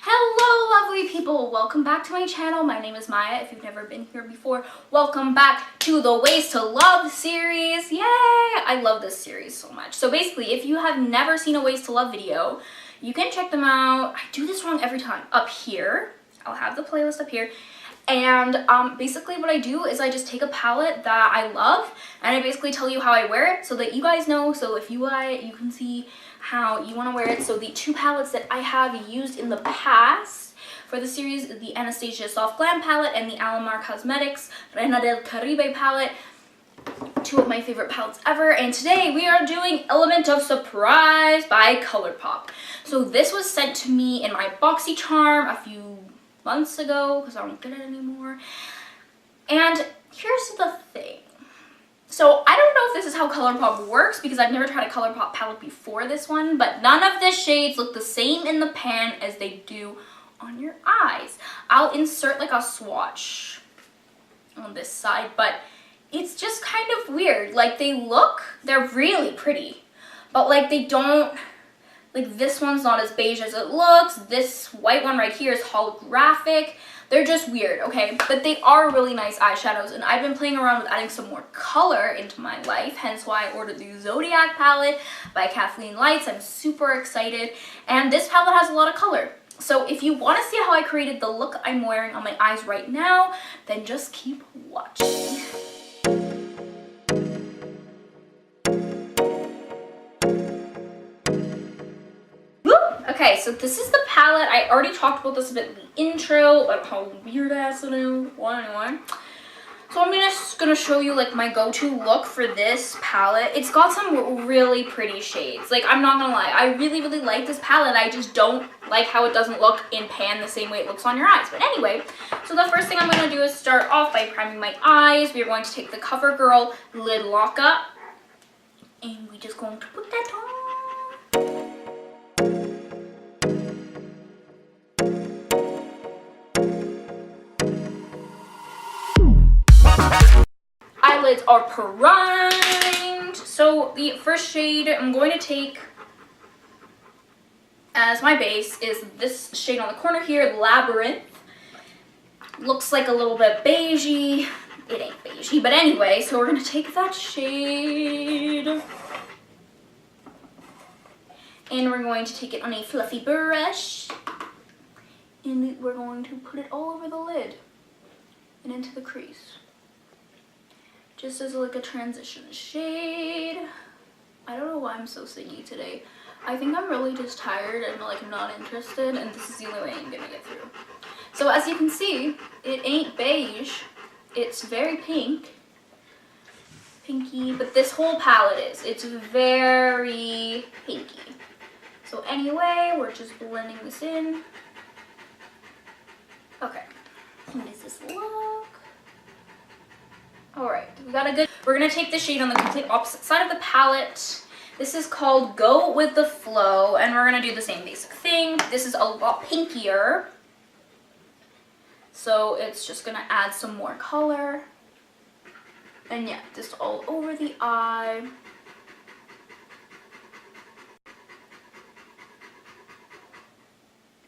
Hello lovely people, welcome back to my channel. My name is Maya. If you've never been here before, welcome back to the Ways to Love series. Yay! I love this series so much. So basically, if you have never seen a Ways to Love video, you can check them out. I do this wrong every time. Up here, I'll have the playlist up here. And basically what I do is I just take a palette that I love and I basically tell you how I wear it so that you guys know. So if you can see how you want to wear it. So the two palettes that I have used in the past for the series, the Anastasia Soft Glam palette and the Armour Cosmetics Reina del Caribe palette. Two of my favorite palettes ever. And today we are doing Element of Surprise by Colourpop. So this was sent to me in my BoxyCharm a few months ago because I don't get it anymore. And here's the thing. So I don't know if this is how Colourpop works because I've never tried a Colourpop palette before this one, but none of the shades look the same in the pan as they do on your eyes. I'll insert like a swatch on this side, but it's just kind of weird. Like they're really pretty, but like they don't, like this one's not as beige as it looks. This white one right here is holographic. They're just weird, okay? But they are really nice eyeshadows, and I've been playing around with adding some more color into my life, hence why I ordered the Zodiac palette by Kathleen Lights. I'm super excited, and this palette has a lot of color. So if you want to see how I created the look I'm wearing on my eyes right now, then just keep watching. Okay, so this is the palette. I already talked about this a bit in the intro, about how weird ass it is. Well, anyway. So I'm just gonna show you like my go-to look for this palette. It's got some really pretty shades. Like, I'm not gonna lie, I really like this palette. I just don't like how it doesn't look in pan the same way it looks on your eyes. But anyway, so the first thing I'm gonna do is start off by priming my eyes. We are going to take the CoverGirl Lid Lock Up, and we're just going to put that on. Eyelids are primed. So the first shade I'm going to take as my base is this shade on the corner here, Labyrinth. Looks like a little bit beigey. It ain't beigey, but anyway, so we're going to take that shade and we're going to take it on a fluffy brush and we're going to put it all over the lid and into the crease. Just as like a transition shade. I don't know why I'm so singy today. I think I'm really just tired and like not interested, and this is the only way I'm gonna get through. So as you can see, it ain't beige. It's very pink. Pinky, but this whole palette is. It's very pinky. So anyway, we're just blending this in. Okay. How does this look? Alright, we got a good... We're going to take the shade on the complete opposite side of the palette. This is called Go With The Flow, and we're going to do the same basic thing. This is a lot pinkier, so it's just going to add some more color. And yeah, just all over the eye.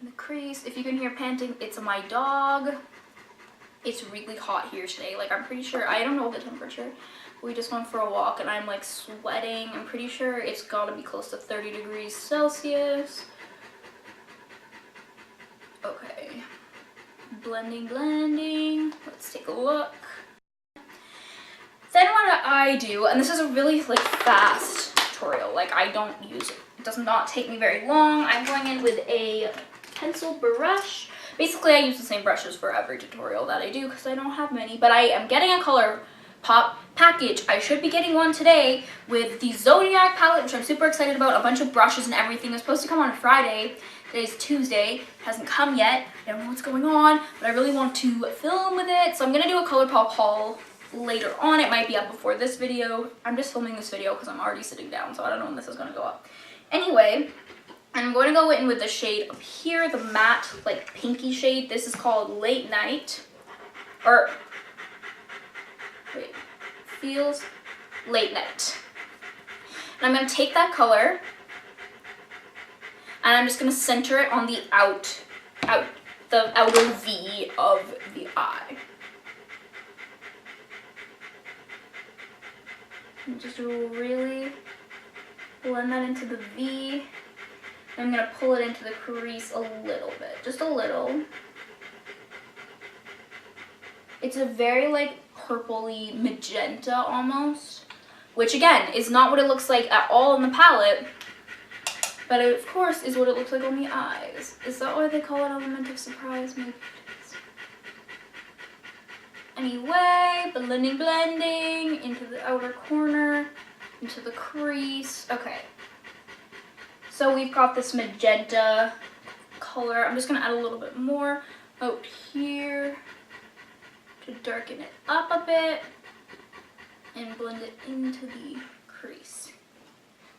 In the crease, if you can hear panting, it's my dog. It's really hot here today. Like, I'm pretty sure, I don't know the temperature. We just went for a walk and I'm like sweating. I'm pretty sure it's gotta be close to 30 degrees Celsius. Okay. Blending. Let's take a look. Then what I do, and this is a really like fast tutorial. Like, I don't use it. It does not take me very long. I'm going in with a pencil brush. Basically, I use the same brushes for every tutorial that I do because I don't have many, but I am getting a Colourpop package. I should be getting one today with the Zodiac palette, which I'm super excited about. A bunch of brushes and everything. It's supposed to come on Friday. Today's Tuesday. It hasn't come yet. I don't know what's going on, but I really want to film with it. So I'm going to do a Colourpop haul later on. It might be up before this video. I'm just filming this video because I'm already sitting down, so I don't know when this is going to go up. Anyway, I'm going to go in with the shade up here, the matte, like, pinky shade. This is called Late Night. Or, wait, Feels Late Night. And I'm going to take that color, and I'm just going to center it on the outer V of the eye. And just really blend that into the V. I'm gonna pull it into the crease a little bit, just a little. It's a very like purpley magenta almost, which again is not what it looks like at all in the palette, but it, of course, is what it looks like on the eyes. Is that why they call it element of surprise? Maybe it is. Anyway, blending into the outer corner, into the crease. Okay. So we've got this magenta color. I'm just gonna add a little bit more out here to darken it up a bit and blend it into the crease.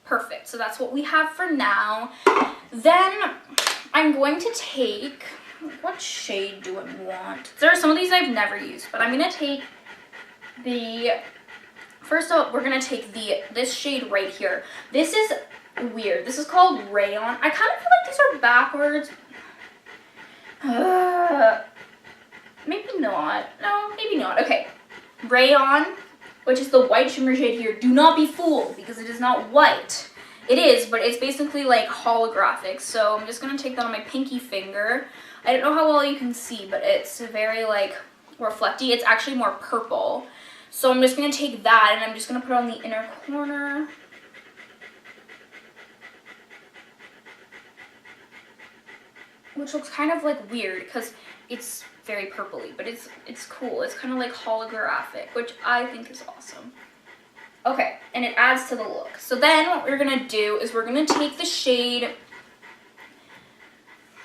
Perfect, so that's what we have for now. Then I'm going to take, what shade do I want? There are some of these I've never used, but I'm gonna take the, first up, we're gonna take this shade right here. This is weird, this is called Rayon. I kind of feel like these are backwards. Maybe not, no, maybe not. Okay, Rayon, which is the white shimmer shade here. Do not be fooled because it is not white. It is, but it's basically like holographic. So I'm just gonna take that on my pinky finger. I don't know how well you can see, but it's very like reflecty. It's actually more purple. So I'm just gonna take that and I'm just gonna put it on the inner corner. Which looks kind of like weird because it's very purpley, but it's cool. It's kind of like holographic, which I think is awesome. Okay, and it adds to the look. So then what we're gonna do is we're gonna take the shade,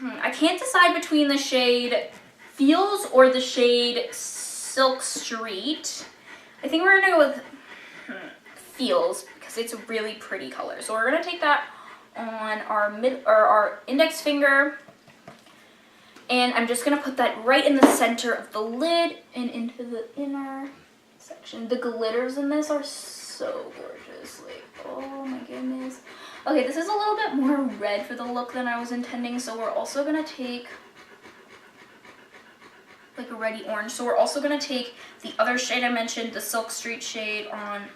I can't decide between the shade Feels or the shade Silk Street. I think we're gonna go with Feels because it's a really pretty color. So we're gonna take that on our index finger. And I'm just gonna put that right in the center of the lid and into the inner section. The glitters in this are so gorgeous. Like, oh my goodness. Okay, this is a little bit more red for the look than I was intending. So we're also gonna take like a reddy orange. So we're also gonna take the other shade I mentioned, the Silk Street shade, on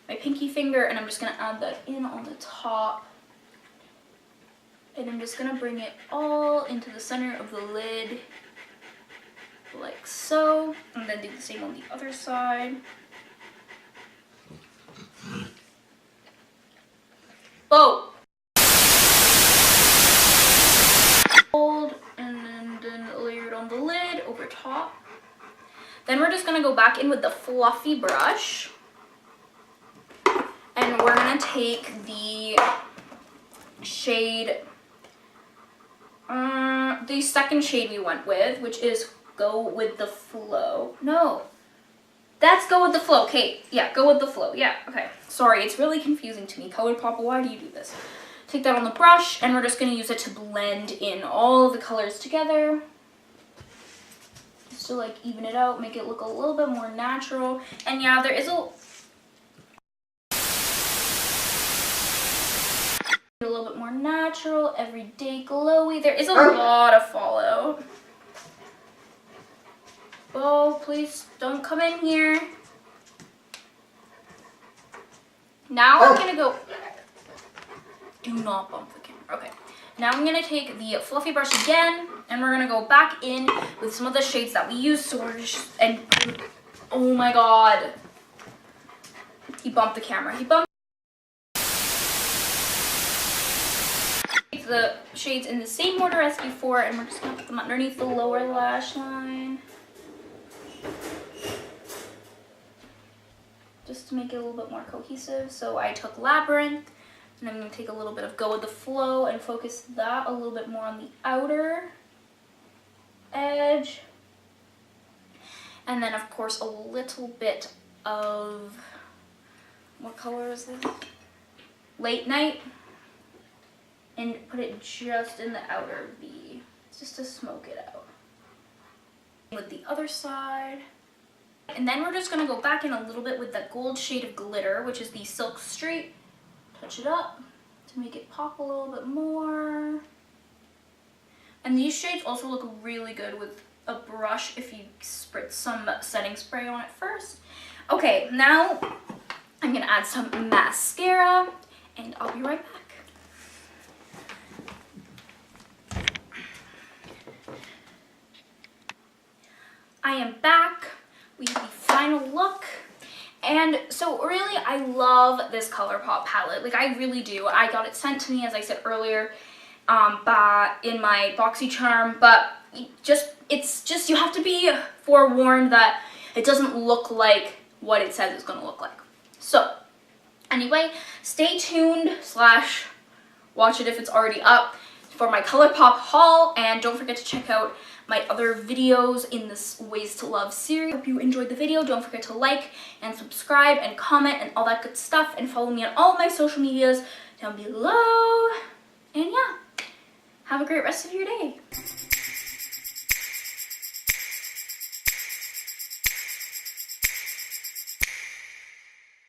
my pinky finger. And I'm just gonna add that in on the top. And I'm just gonna bring it all into the center of the lid, like so, and then do the same on the other side. Oh! Hold, and then layer it on the lid over top. Then we're just gonna go back in with the fluffy brush, and we're gonna take the shade, the second shade we went with, which is Go With The Flow. No, that's Go With The Flow. Okay, yeah, Go With The Flow. Yeah, okay. Sorry, it's really confusing to me. Colourpop, why do you do this? Take that on the brush, and we're just going to use it to blend in all of the colors together. Just to like even it out, make it look a little bit more natural. And yeah, there is a little bit more natural, everyday glowy. There is a lot of fallout. Oh, please don't come in here. Now I'm gonna go, do not bump the camera. Okay, now I'm gonna take the fluffy brush again, and we're gonna go back in with some of the shades that we used. So we're just, and oh my god, he bumped the camera. He bumped the shades in the same order as before, and we're just gonna put them underneath the lower lash line, just to make it a little bit more cohesive. So I took Labyrinth, and I'm gonna take a little bit of Go With The Flow and focus that a little bit more on the outer edge, and then of course a little bit of, what color is this? Late Night. And put it just in the outer V, just to smoke it out. With the other side. And then we're just gonna go back in a little bit with that gold shade of glitter, which is the Silk Street. Touch it up to make it pop a little bit more. And these shades also look really good with a brush if you spritz some setting spray on it first. Okay, now I'm gonna add some mascara and I'll be right back. I am back with the final look. And so really, I love this Colourpop palette. Like, I really do. I got it sent to me, as I said earlier, in my BoxyCharm, but it's just, you have to be forewarned that it doesn't look like what it says it's gonna look like. So, anyway, stay tuned / watch it if it's already up for my Colourpop haul, and don't forget to check out my other videos in this Ways to Love series. Hope you enjoyed the video. Don't forget to like and subscribe and comment and all that good stuff, and follow me on all of my social medias down below. And yeah, have a great rest of your day.